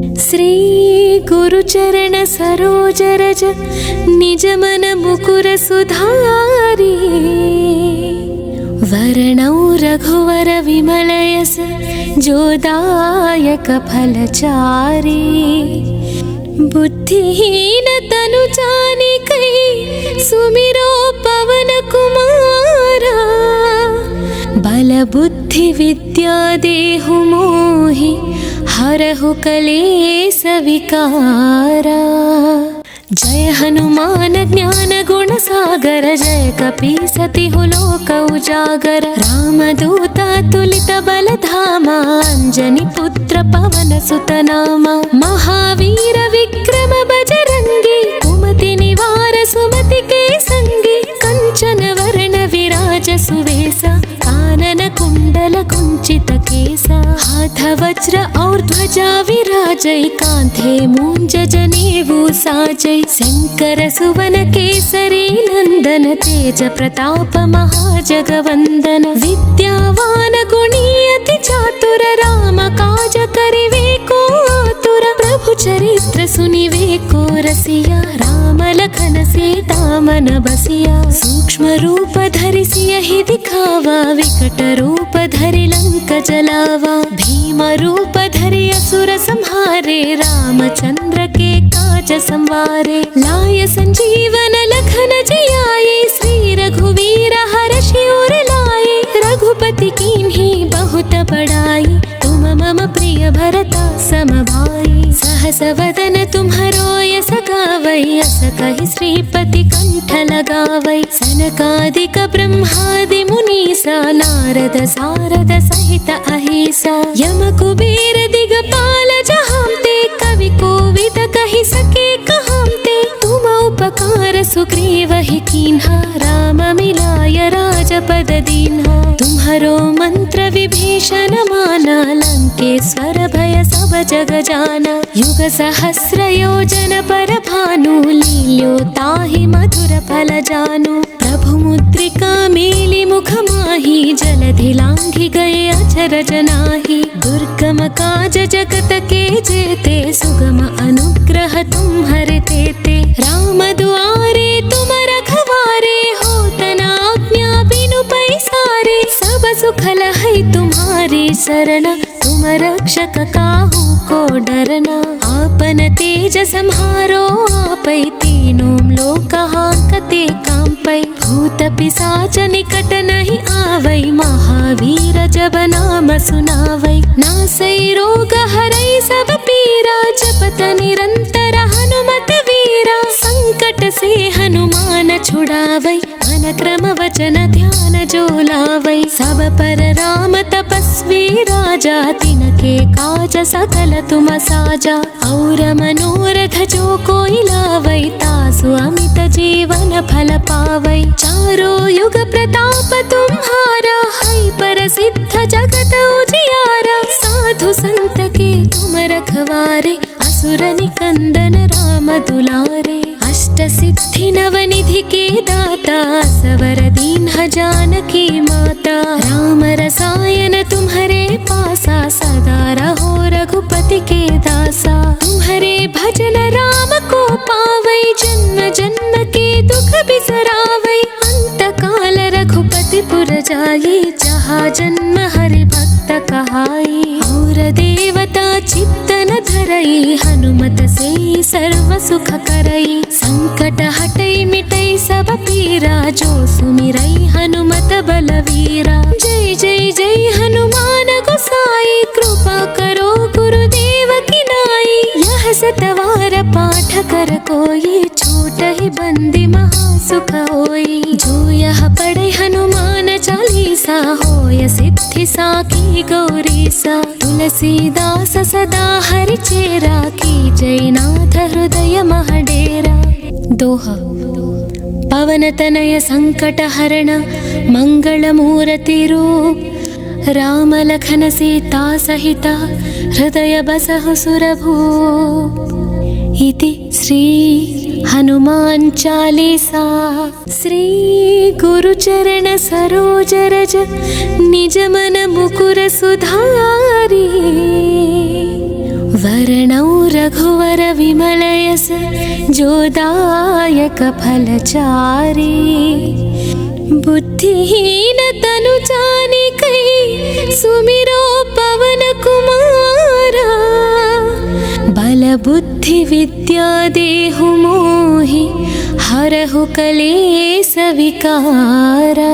श्री गुरुचरण सरोज रज निज मन मुकुर सुधारी। वर्णौ रघुवर विमल यस जोदायक फलचारी। बुद्धिहीन तनु जानिकै सुमिरो पवन कुमारा। बल बुद्धि विद्या देहु मोहि हरहु कलेश विकारा। जय हनुमान ज्ञान गुण सागर जय कपीसतिहु लोक उजागर। रामदूता तुलित बल धामा अंजनी पुत्र पवन सुत नामा। महावीर विक्रम बजरंगी कुमति निवार सुमति के संगी। कंचन वरण विराज सुवेसा कानन कुंडल कुंचित केसा। हाथ वज्र और ध्वजा विराजै कांधे मूंज जनेऊ साजै। शंकर सुवन केसरी नंदन तेज प्रताप महाजगवंदन। विद्यावान गुणी अति चातुर राम काज करिवे को आतुर। प्रभु चरित्र सुनिवे को रसिया राम लखन सीता मन बसिया। सूक्ष्म रूप धरि सियहि दिखावा विकट रूप धरि लंक जलावा। भीम रूप धरि असुर संहारे रामचंद्र के काज संवारे। लाय संजीवन लखन जियाए श्री रघुवीर हर्षि उर लाए। रघुपति कीन्ही बहुत बड़ाई तुम मम प्रिय भरता सम भाई। सहस वदन तुम्हरो यस गावै अस कहि श्रीपति कंठ लगावै। सनकादिक ब्रह्मादि मुनीसा नारद सारद सहित अहिसा। यम कुबेर दिगपाल जहांते कवि कोविद कहि सके कहांते। तुम उपकार सुग्रीवहि कीन्हा राम मिलाय राजपद दीन्हा। तुम्हरो मंत्र विभीषण माना लंकेश्वर भय सब जग जाना। युग सहस्र योजन पर भानु लील्यो ताहि मधुर फल जानु। प्रभु मुद्रिका मेलि मुख माहि जलधि लांघि गए अचरज नाही। दुर्गम काज जगत के जेते सुगम अनुग्रह तुम्हरे तेते। राम दुआरे तुम रखवारे होत न आज्ञा बिनु पैसारे। सब सुख लहै तुम्हारी शरण तुम रक्षक काहू को डरना। आपन तेज सम्हारो आपै तीनों लोक हांकते कांपै। भूत पिशाच निकट नहीं आवै महावीर जब नाम सुनावै। नासै रोग हरै सब पीरा जपत निरंतर हनुमत वीरा। संकट से हनुमान छुड़ावै मन क्रम वचन ध्यान जो लावै। सब पर राम तपस्वी राजा तिनके काज सकल तुम साजा। और मनोरथ जो कोई लावै तासु अमित जीवन फल पावै। चारों युग प्रताप तुम्हारा है प्रसिद्ध जगत उजियारा। साधु संत के तुम रखवारे असुर निकंदन राम दुलारे। अष्ट सिद्धि नवनिधि के दाता सवर दीन्ह जानकी माता। राम रसायन तुम्हरे पासा सदा रहो रघुपति के दासा। तुम्हरे भजन राम को पावै जन्म जन्म के दुख बिसरावै। अंत काल रघुपति पुर जाई जहाँ जन्म हरि भक्त कहाई। और देवता चित्तन धरई हनुमत से सर्व सुख करई। संकट हटई मिटई सब पीरा जो सुमिरई हनुमत बलवीरा। जय जय जय हनुमान गोसाई कृपा करो गुरुदेव की नाई। यह सतवार पाठ कर कोई छूटहि बंदी महासुख होई। जो यह पढ़े हनुमान चालीसा होय सिद्धि साखी गौरीसा। तुलसीदास सदा हरि चेरा की जयनाथ हृदय महडेरा। दोहा। पवन तनय संकट हरण मंगल मूर्ति रूप। राम लखन सीता सहिता हृदय बसहु सुरभूप। इति श्री हनुमान चालीसा। श्री गुरुचरण सरोज रज निज मन मुकुर सुधारी। वर्णौ रघुवर विमलयस जोदायक फलचारी। बुद्धिहीन तनु जानिकै सुमिरो पवन कुमारा। बल बुद्धि विद्या देहु मोहि हरहु कलेस विकारा।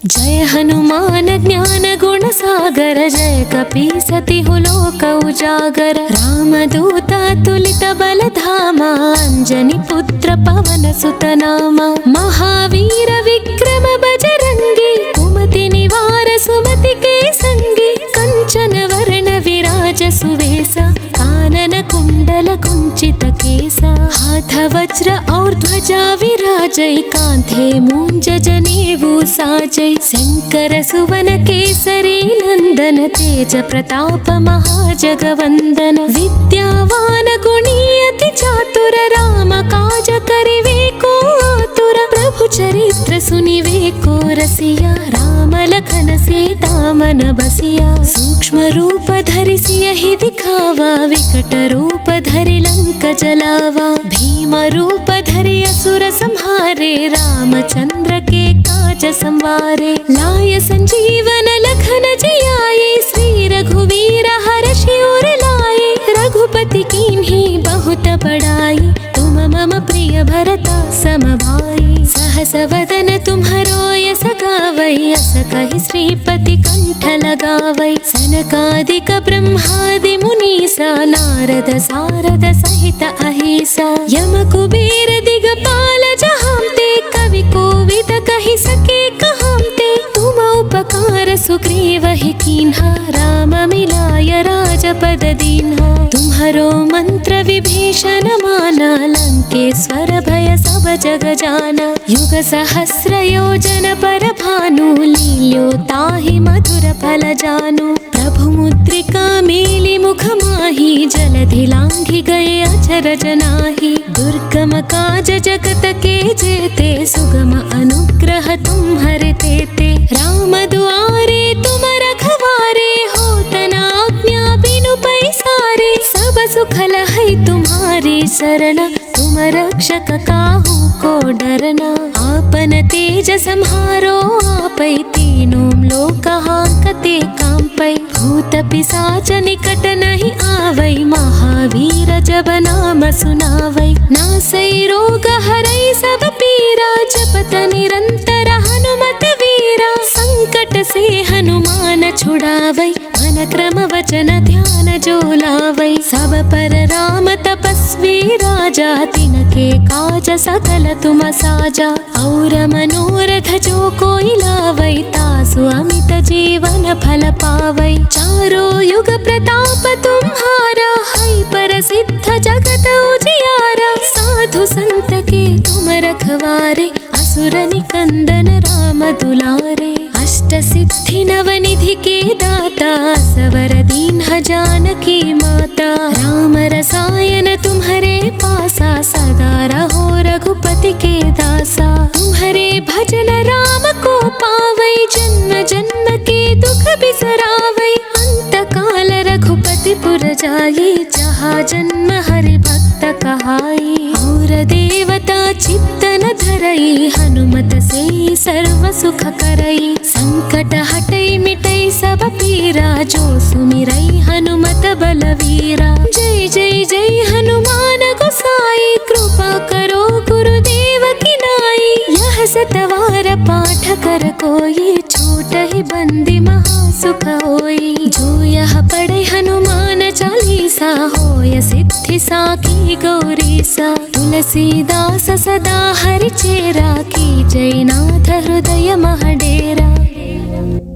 जय हनुमान ज्ञान गुण सागर जय कपीसति लोक उजागर। रामदूता तुलित बल धामा अंजनी पुत्र पवन सुत नामा। महावीर विक्रम बजरंगी कुमति निवार सुमति के संगी। कंचन वरण विराज सुवेसा कानन कुंडल कुंचित केसा। हाथ वज्र और ध्वजा विराजै कांधे मूंज जनेऊ साजै। शंकर सुवन केसरी नंदन तेज प्रताप महाजगवंदन। विद्यावान गुणी अति चातुर राम काज करिवे को आतुर। प्रभु चरित्र सुनिवे को रसिया राम लखन सीता मन बसिया। सूक्ष्म रूप धरि सियहि दिखावा विकट रूप धरि लंक जलावा। भीम रूप धरि असुर संहारे रामचंद्र के काज संवारे। लाय संजीवन लखन जियाए श्री रघुवीर हर्षि उर लाए। रघुपति कीन्ही बहुत बड़ाई तुम मम प्रिय भरता सम भाई। सहस वदन तुम्हरो यस गावै अस कहि श्रीपति कंठ लगावै। सनकादिक ब्रह्मादि मुनीसा नारद सारद सहित अहिसा। यम कुबेर दिगपाल जहांते कवि कोविद कहि सके कहांते। तुम उपकार सुग्रीवहि कीन्हा राम मिलाय राजपद दीन्हा। तुम्हरो मंत्र विभीषण माना लंकेश्वर भय सब जग जाना। युग सहस्र योजन पर भानु लील्यो ताहि मधुर फल जानु। प्रभु मुद्रिका मेलि मुख माहि जलधि लांघि गए अचरज नाही। दुर्गम काज जगत के जेते सुगम अनुग्रह तुम्हरे तेते। राम दुआरे तुम रखवारे होत न आज्ञा बिनु पैसारे। सब सुख लहै तुम्हारी शरण तुम रक्षक काहू को डरना। आपन तेज सम्हारो आपै तीनों लोक हांकते कांपै। भूत पिशाच निकट नहीं आवै महावीर जब नाम सुनावै। नासै रोग हरै सब पीरा जपत निरंतर हनुमत वीरा। संकट से हनुमान छुड़ावै मन क्रम वचन ध्यान जो लावै। सब पर राम तपस्वी राजा तिनके काज सकल तुम साजा। और मनोरथ जो कोई लावै तासु अमित जीवन फल पावै। चारों युग प्रताप तुम्हारा है प्रसिद्ध जगत उजियारा। साधु संत के तुम रखवारे असुर निकंदन राम दुलारे। अष्ट सिद्धि नवनिधि के दाता सवर दीन्ह जानकी माता। राम रसायन तुम्हरे पासा सदा रहो रघुपति के दासा। तुम्हरे भजन राम को पावै जन्म जन्म के दुख बिसरावै। अंत काल रघुपति पुर जाई जहाँ जन्म हरि भक्त कहाई। और देवता चित्तन धरई हनुमत से सर्व सुख करई। संकट हटई मिटई सब पीरा जो सुमिरई हनुमत बलवीरा। जय जय जय हनुमान गोसाई कृपा करो गुरुदेव की नाई। यह सतवार पाठ कर कोई छूटहि बंदी महासुख होई। जो यह पढ़े हनुमान चालीसा होय सिद्धि साखी गौरीसा। तुलसीदास सदा हरि चेरा की जयनाथ हृदय महडेरा।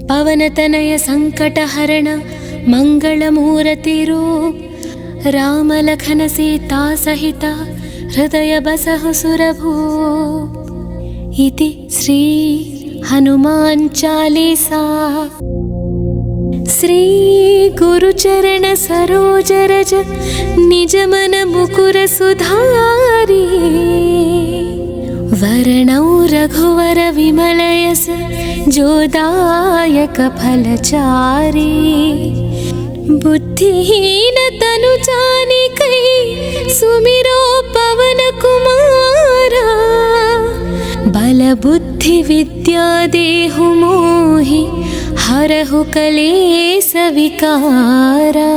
पवन तनय संकट हरण मंगल मूर्ति रूप। राम लखन सीता सहित हृदय बसहु सुरभूप। इति श्री हनुमान चालीसा। श्री गुरुचरण सरोज रज निज मन मुकुर सुधारी। वर्णौ रघुवर विमलयस जोदायक फलचारी। बुद्धिहीन तनु जानिकै सुमिरो पवन कुमारा। बल बुद्धि विद्या देहु मोहि हरहु कलेश विकारा।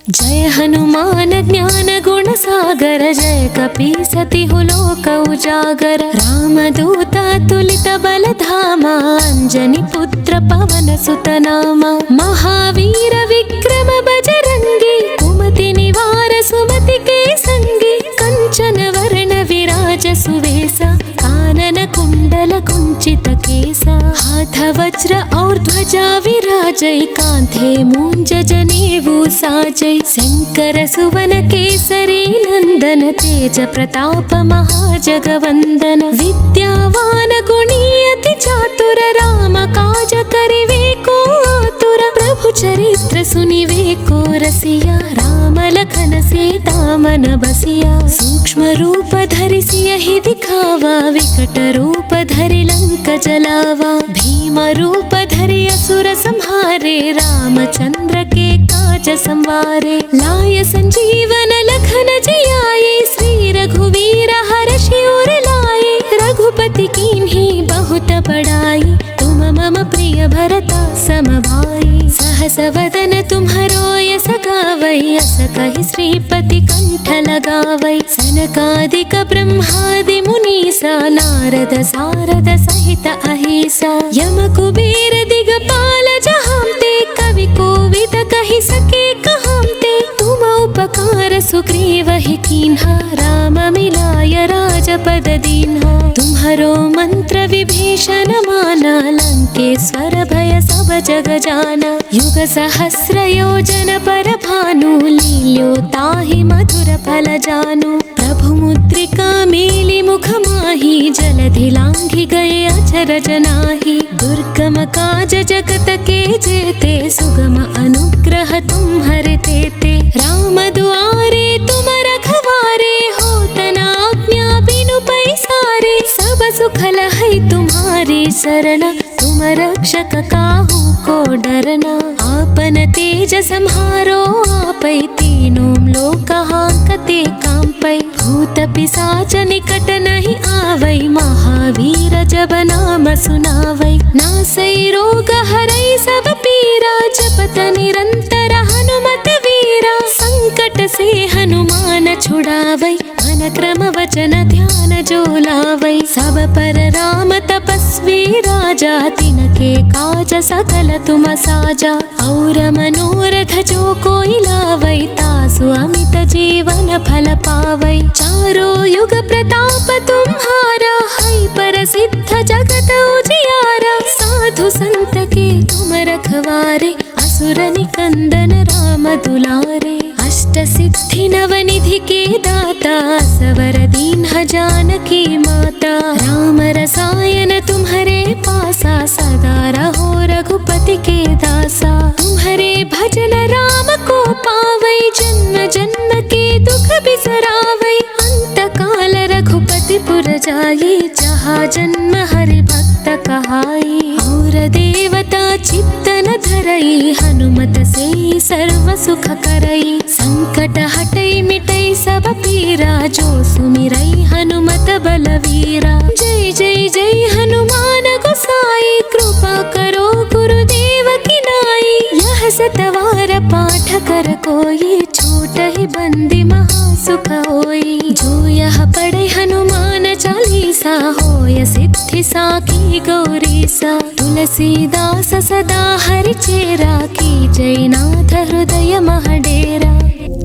जय हनुमान ज्ञान गुण सागर जय कपीसतिहु लोक उजागर। रामदूत तुलित बल धामा अंजनी पुत्र पवन सुत नामा। महावीर विक्रम बजरंगी कुमति निवार सुमति के संगी। कंचन वर्ण विराज सुवेसा कानन कुंडल कुंचित केसा। हाथ वज्र और ध्वजा विराजै कांधे मूंज जनेऊ साजै। शंकर सुवन केसरी नंदन तेज प्रताप महाजगवंदन। विद्यावान गुणी अति चातुर राम काज करिवे को आतुर। प्रभु चरित्र सुनिवे को रसिया राम लखन सीता मन बसिया। सूक्ष्म रूप धरि सियहि दिखावा विकट रूप धरि लंक जलावा। भीम रूप धरि असुर संहारे रामचंद्र के काज संवारे। लाय संजीवन लखन जियाए श्री रघुवीर हर्षि उर लाए। रघुपति कीन्ही बहुत बड़ाई तुम मम प्रिय भरता सम भाई। सहस वदन तुम्हरो यस गावै अस कहि श्रीपति कंठ लगावै। सनकादिक ब्रह्मादि मुनीसा नारद सारद सहित अहिसा। यम कुबेर दिगपाल जहांते कवि कोविद कहि सके कहांते। तुम उपकार सुग्रीवहि कीन्हा राम मिलाय राजपद दीन्हा। तुम्हरो मंत्र विभीषण माना लंकेश्वर भय सब जग जाना। युग सहस्र योजन पर भानु लील्यो ताहि मधुर फल जानु। प्रभु मुद्रिका मेलि मुख माहि जलधि लांघि गए अचरज नाहि। दुर्गम काज जगत के जेते सुगम अनुग्रह तुम्हरे तेते। राम दुआरे तुम रखवारे होत न आज्ञा बिनु पैसारे। सब सुख लहै तुम्हारी शरण तुम रक्षक काहू को डरना। आपन तेज सम्हारो आपै तीनों लोक हांकते कांपै। भूत पिशाच निकट नहीं आवै महावीर जब नाम सुनावै। नासै रोग हरै सब पीरा जपत निरंतर हनुमत वीरा। संकट से हनुमान छुड़ावै मन क्रम वचन ध्यान जो लावै। सब पर राम तपस्वी राजा तिनके काज सकल तुम साजा। और मनोरथ जो कोई लावै तासु अमित जीवन फल पावै। चारों युग प्रताप तुम्हारा है प्रसिद्ध जगत उजियारा। साधु संत के तुम रखवारे असुर निकंदन राम दुलारे। अष्ट सिद्धि नवनिधि के दाता सवर दीन्ह जानकी माता। राम रसायन तुम्हरे पासा सदा रहो रघुपति के दासा। तुम्हरे भजन राम को पावै जन्म जन्म के दुख बिसरावै। अंत काल रघुपति पुर जाई जहाँ जन्म हरि भक्त कहाई। और देवता चित्तन धरई हनुमत से सर्व सुख करई। संकट हटई मिटई सब पीरा जो सुमिरई हनुमत बलवीरा। जय जय जय हनुमान गोसाई कृपा करो गुरुदेव की नाई। यह सतवार पाठ कर कोई छूटहि बंदी महासुख होई। जो यह पढ़े हनुमान चालीसा होय सिद्धि साखी गौरीसा। तुलसीदास सदा हरि चेरा की जय नाथ हृदय महडेरा।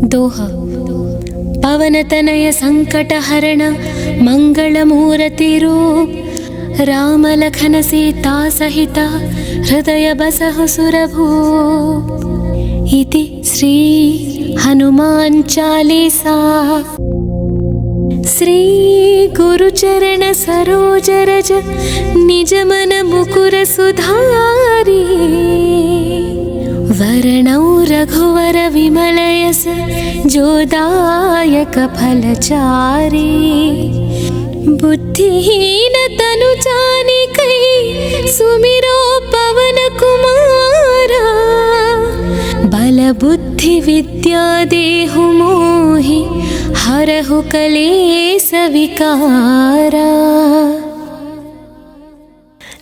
दोहा। पवन तनय संकट हरण मंगल मूर्ति रूप। राम लखन सीता सहिता हृदय बसहु सुरभूप। इति श्री हनुमान चालीसा। श्री गुरुचरण सरोज रज निज मन मुकुर सुधारी। वरणौ रघुवर विमल यस जो दायक फलचारी। बुद्धिहीन तनु जानिकै सुमिरो पवन कुमारा। बलबुद्धि विद्या देहु मोहि हरहु कलेश विकारा।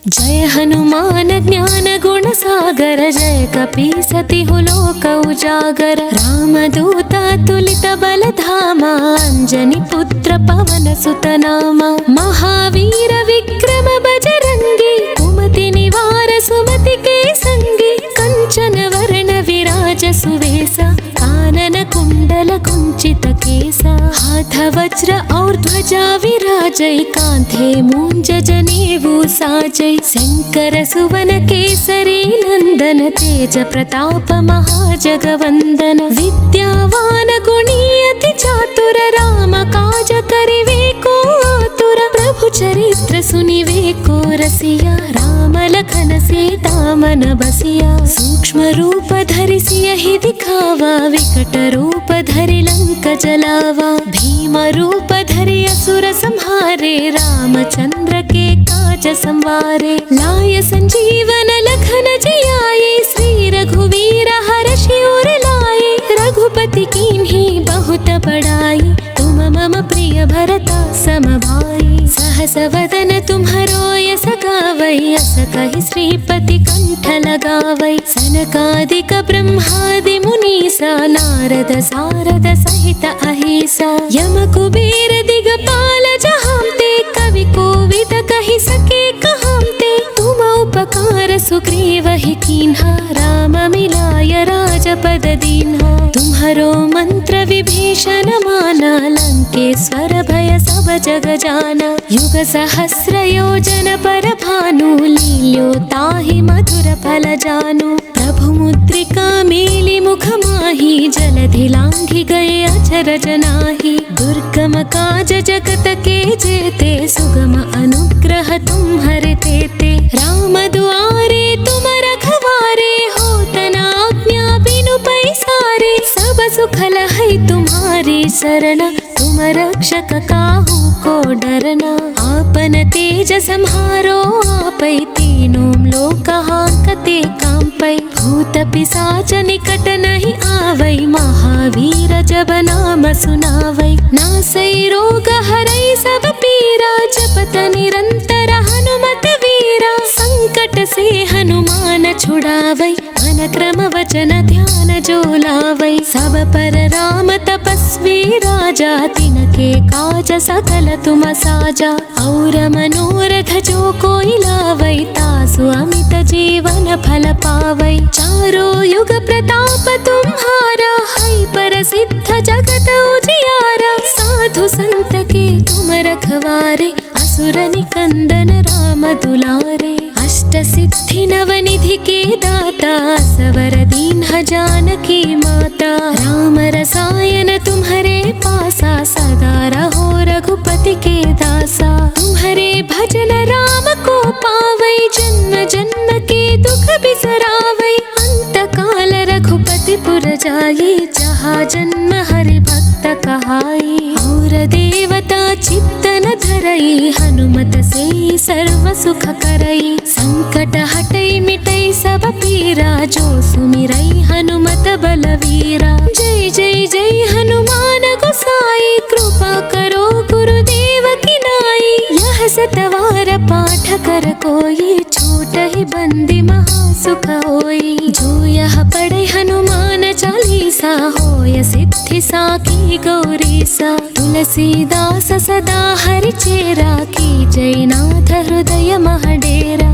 जय हनुमान ज्ञान गुण सागर जय कपीसतिहु लोक उजागर। रामदूता तुलित बल धामा अंजनी पुत्र पवन सुत नामा। महावीर विक्रम बजरंगी कुमति निवार सुमति के संगी। कंचन वरण विराज सुवेसा कानन कुंडल कुंचित केसा। हाथ वज्र और ध्वजा विराजै कांधे मूंज जनेऊ साजै। शंकर सुवन केसरी नंदन तेज प्रताप महाजगवंदन। विद्यावान गुणी अति चातुर राम काज करिवे को आतुर। प्रभु चरित्र सुनिवे को रसिया राम लखन सीता मन बसिया। सूक्ष्म रूप धरि सियहि दिखावा विकट रूप धरि लंक जलावा। भीम रूप धरि असुर संहारे रामचंद्र के काज संवारे। लाय संजीवन लखन जियाए श्री रघुवीर हर्षि उर लाए। रघुपति कीन्ही बहुत बड़ाई तुम मम प्रिय भरता सम भाई। सहस वदन तुम्हरो यस गावै अस कहि श्रीपति कंठ लगावै। सनकादिक ब्रह्मादि मुनीसा नारद सारद सहित अहिसा। यम कुबेर दिगपाल जहांते कवि कोविद कहि सके कहांते। तुम उपकार सुग्रीवहि कीन्हा राम मिलाय राजपद दीन्हा। तुम्हरो मंत्र विभीषण माना लंकेश्वर भय सब जग जाना। युग सहस्र योजन पर भानु लील्यो ताहि मधुर फल जानु। प्रभु मुद्रिका मेलि मुख माहि जलधि लांघि गए अचर जनाहि। दुर्गम काज जगत के जेते सुगम अनुग्रह तुम्हरे तेते। राम दुआरे तुम रखवारे होत न आज्ञा बिनु पैसारे। सब सुख लहै तुम्हारी शरण तुम रक्षक काहू को डरना। आपन तेज सम्हारो आपै तीनों लोक हांकते कांपै। भूत पिशाच निकट नहीं आवै महावीर जब नाम सुनावै। नासै रोग हरै सब पीरा जपत निरंतर हनुमत वीरा। संकट से हनुमान छुड़ावै मन क्रम वचन ध्यान जो लावै। सब पर राम तपस्वी राजा तिनके काज सकल तुम साजा। और मनोरथ जो कोई लावै तासु अमित जीवन फल पावै। चारों युग प्रताप तुम्हारा है प्रसिद्ध जगत उजियारा। साधु संत के तुम रखवारे असुर निकंदन राम दुलारे। अष्ट सिद्धि नवनिधि के दाता सवर दीन्ह जानकी माता। राम रसायन तुम्हारे पासा सदा रहो रघुपति के दासा। तुम्हारे भजन राम को पावै जन्म जन्म के दुख बिसरावै। अंत काल रघुपति पुर जाई जहाँ जन्म हरि भक्त कहाई। और देवता चित्तन धरई हनुमत से सर्व सुख करई। संकट हटई मिटई सब पीरा जो सुमिरई हनुमत बलवीरा। जय जय जय हनुमान गोसाई कृपा करो गुरुदेव की नाई। यह सतवार पाठ कर कोई छूट ही बंदी महासुख होई। जो यह पढ़े हनुमान चालीसा होय सिद्धि साखी गौरीसा। तुलसीदास सदा हरि चेरा की जय नाथ हृदय महडेरा।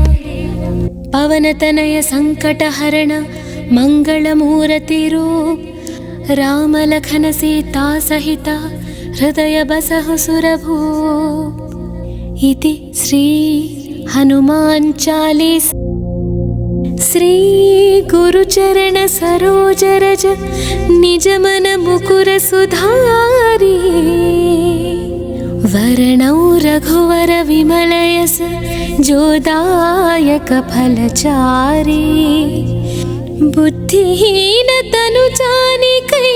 पवन तनय संकट हरण मंगल मूर्ति रूप। राम लखन सीता सहिता हृदय बसहु सुरभूप। इति श्री हनुमान चालीसा। श्री गुरुचरण सरोज रज निज मन मुकुर सुधारी। वरणौ रघुवर विमल यस जो दायक फलचारी। बुद्धिहीन तनु जानिकै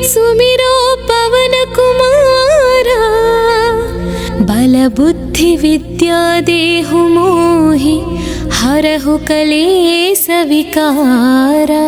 सुमिरो पवन कुमारा। बल बुद्धि विद्या देहु मोहि हरहु कलेश विकारा।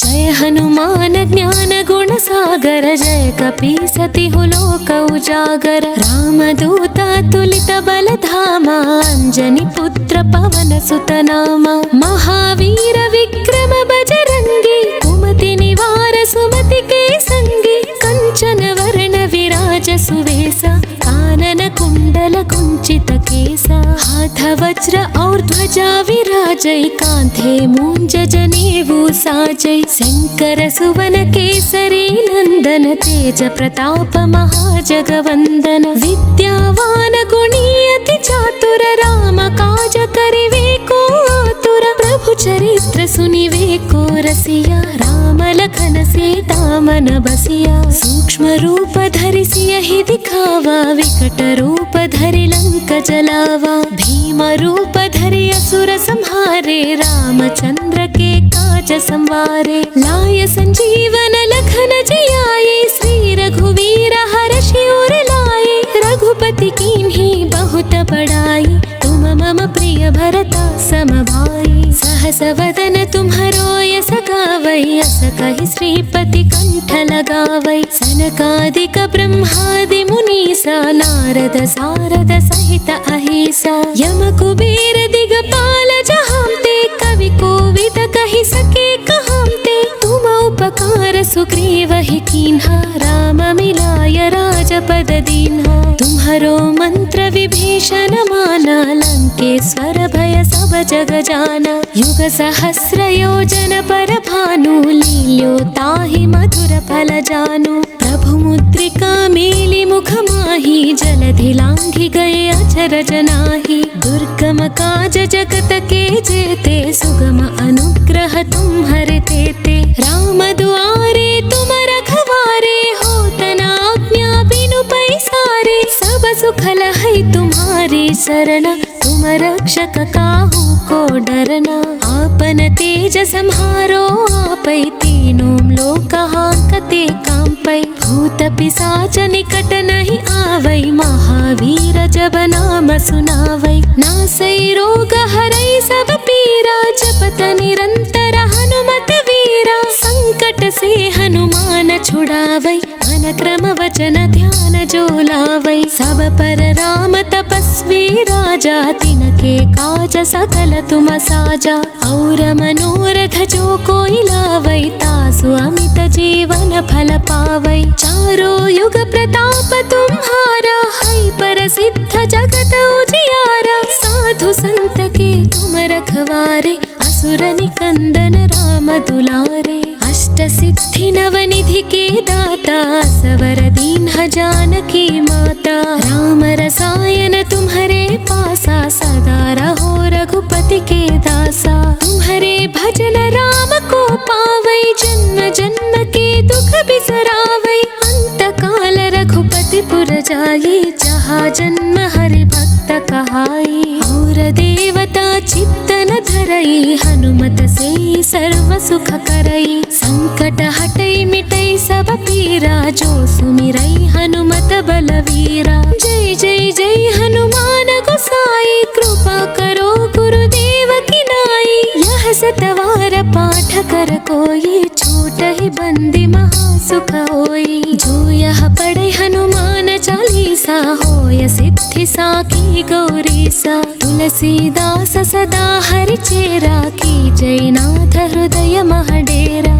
जय हनुमान ज्ञान गुण सागर, जय कपीसति लोक उजागर। रामदूत तुलित बल धामा, अंजनी पुत्र पवन सुत नामा। महावीर विक्रम बजरंगी, कुमति निवार सुमति के संगी। कंचन वर्ण विराज सुवेसा, कानन कुंडल कुंचित केसा। हाथ वज्र और ध्वजा विराजै, कांधे मूंज जनेऊ साजै। शंकर सुवन केसरी नंदन, तेज प्रताप महाजगवंदन। विद्यावान गुणी अति चातुर, राम काज करिवे को आतुर। प्रभु चरित्र सुनिवे को रसिया, राम लखन सीता मन बसिया। सूक्ष्म रूप धरि सियहि दिखावा, विकट रूप धरि लंक जलावा। भीम रूप धरि असुर संहारे, रामचंद्र के काज संवारे। लाय संजीवन लखन जियाए, श्री रघुवीर हर्षि उर लाए। रघुपति कीन्ही बहुत बड़ाई, तुम मम प्रिय भरता सम भाई। सहस वदन तुम्हरो यस गावै, अस कहि श्रीपति कंठ लगावै। सनकादिक ब्रह्मादि मुनीसा, नारद सारद सहित अहिसा। यम कुबेर दिगपाल जहांते, कवि कोविद कहि सके कहांते। तुम उपकार सुग्रीवहि कीन्हा, राम मिलाय राजपद दीन्हा। तुम्हरो मंत्र विभीषण माना, लंकेश्वर भय सब जग जाना। युग सहस्र योजन पर भानु, लील्यो ताहि मधुर फल जानु। प्रभु मुद्रिका मेलि मुख माहि, जलधि लांघि गए अचर जनाहि। दुर्गम काज जगत के जेते, सुगम अनुग्रह तुम्हरे तेते। राम दुआरे तुम रखवारे, होत न आज्ञा बिनु पैसारे। सब सुख लहै तुम्हारी शरण, तुम रक्षक काहू को डरना। आपन तेज सम्हारो आपै, तीनों लोक हांकते कांपै। भूत पिशाच निकट नहीं आवै, महावीर जब नाम सुनावै। नासै रोग हरै सब पीरा, जपत निरंतर हनुमत वीरा। संकट से हनुमान छुड़ावै, मन क्रम वचन ध्यान जो लावै। सब पर राम तपस्वी राजा, तिनके काज सकल तुम साजा। और मनोरथ जो कोई लावै, तासु अमित जीवन फल पावै। चारों युग प्रताप तुम्हारा, है प्रसिद्ध जगत उजियारा। साधु संत के तुम रखवारे, असुर निकंदन राम दुलारे। अष्ट सिद्धि नवनिधि के दाता, सवर दीन्ह जानकी माता। राम रसायन तुम्हरे पासा, सदा रहो रघुपति के दासा। तुम्हरे भजन राम को पावै, जन्म जन्म के दुख बिसरावै। अंत काल रघुपति पुर जाई, जहाँ जन्म हरि भक्त कहाई। और देवता चित्तन धरई, हनुमत से सर्व सुख करई। संकट हटई मिटई सब पीरा, जो सुमिरई हनुमत बलवीरा। जय जय जय हनुमान गोसाई, कृपा करो गुरुदेव की नाई। यह सतवार पाठ कर कोई, छूट ही बंदी महासुख होई। जो यह पढ़े हनुमान चालीसा, होय सिद्धि साखी गौरीसा। तुलसीदास सदा हरि चेरा, की जय नाथ हृदय महडेरा।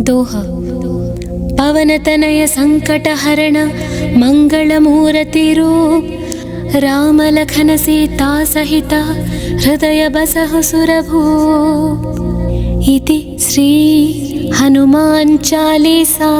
दोहा। पवन तनय संकट हरण, मंगल मूर्ति रूप। राम लखन सीता सहिता, हृदय बसहु सुरभूप। इति श्री हनुमान चालीसा।